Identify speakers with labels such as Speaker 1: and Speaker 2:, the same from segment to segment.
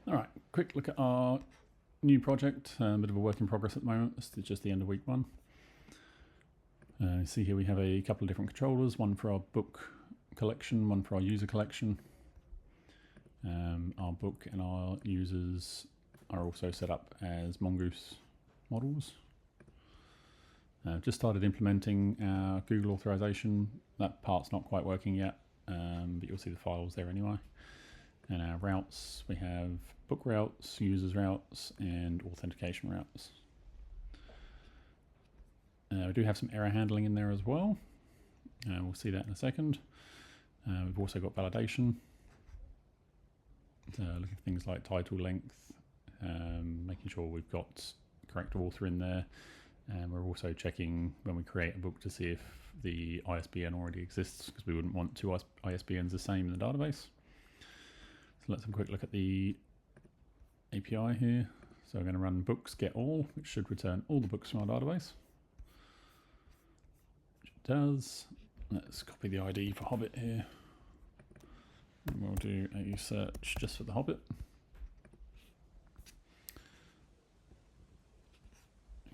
Speaker 1: All right, quick look at our new project, a bit of a work in progress at the moment. It's just the end of week one. See here we have a couple of different controllers, one for our book collection, one for our user collection. Our book and our users are also set up as Mongoose models. Just started implementing our Google authorization. That part's not quite working yet, but you'll see the files there anyway. And our routes, we have book routes, users routes, and authentication routes. We do have some error handling in there as well. We'll see that in a second. We've also got validation. Looking for things like title length, making sure we've got correct author in there. And we're also checking when we create a book to see if the ISBN already exists, because we wouldn't want two ISBNs the same in the database. So let's have a quick look at the API here. So we're going to run books get all, which should return all the books from our database. Which it does. Let's copy the ID for Hobbit here. And we'll do a search just for the Hobbit.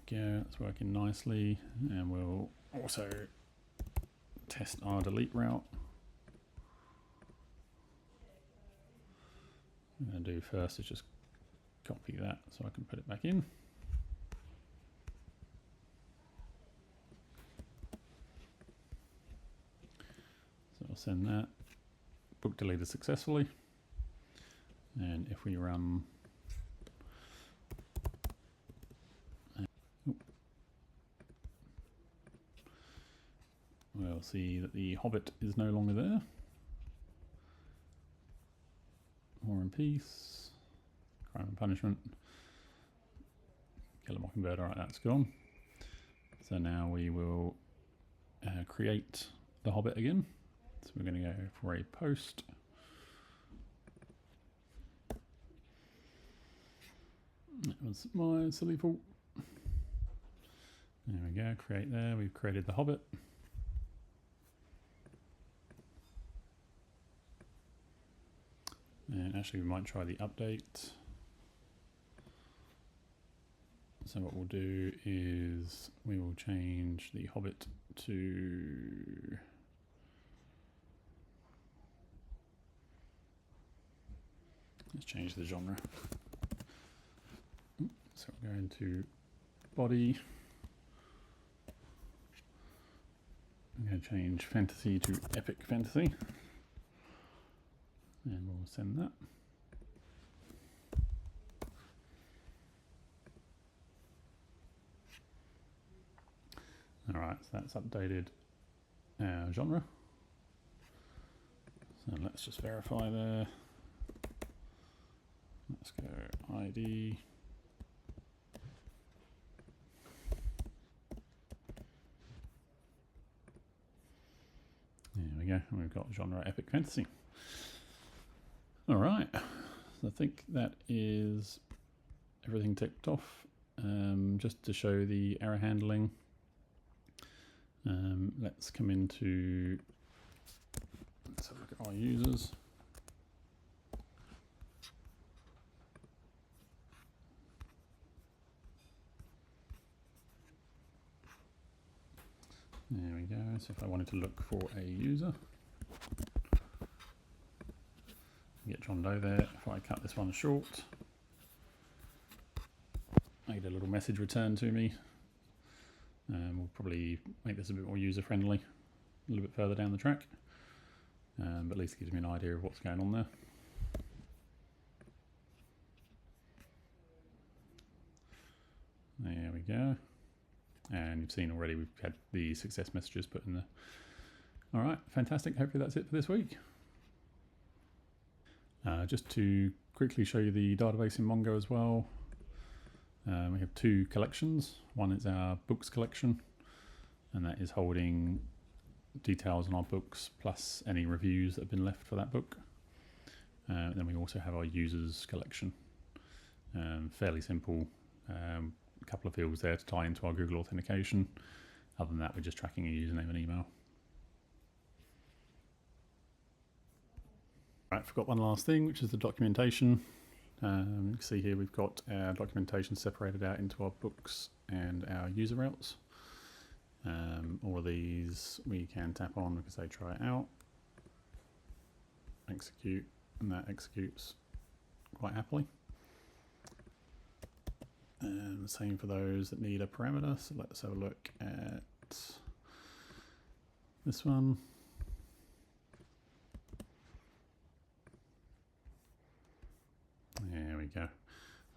Speaker 1: Yeah, it's working nicely, and we'll also test our delete route. What I'm going to do first is just copy that so I can put it back in. So I'll send that. Book deleted successfully. And if we run we'll see that the Hobbit is no longer there. War and Peace, Crime and Punishment, Kill a Mockingbird. Alright, that's gone. So now we will create the Hobbit again. So we're going to go for a post. That was my silly fault. There we go, create there. We've created the Hobbit. And actually we might try the update. So what we'll do is we will change the Hobbit to let's change the genre. So we're going to body. I'm going to change fantasy to epic fantasy. And we'll send that. All right, so that's updated our genre. So let's just verify there. Let's go ID. There we go, and we've got genre epic fantasy. All right, so I think that is everything ticked off. Just to show the error handling, let's come into, let's have a look at our users. There we go, so if I wanted to look for a user, get John Doe there. If I cut this one short, I get a little message returned to me. We'll probably make this a bit more user friendly a little bit further down the track, but at least gives me an idea of what's going on there. There we go. And you've seen already we've had the success messages put in there. All right, fantastic. Hopefully that's it for this week. Just to quickly show you the database in Mongo as well. We have two collections. One is our books collection, and that is holding details on our books plus any reviews that have been left for that book. Then we also have our users collection. Fairly simple. A couple of fields there to tie into our Google authentication. Other than that, we're just tracking a username and email. Right, forgot one last thing, which is the documentation. You can see here we've got our documentation separated out into our books and our user routes. All of these we can tap on because they try it out, execute, and that executes quite happily. And same for those that need a parameter. So let's have a look at this one. There we go.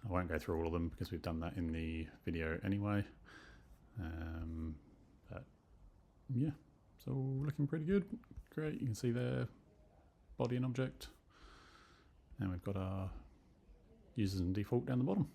Speaker 1: I won't go through all of them because we've done that in the video anyway. But yeah, so looking pretty good. Great, you can see there, body and object. And we've got our users and default down the bottom.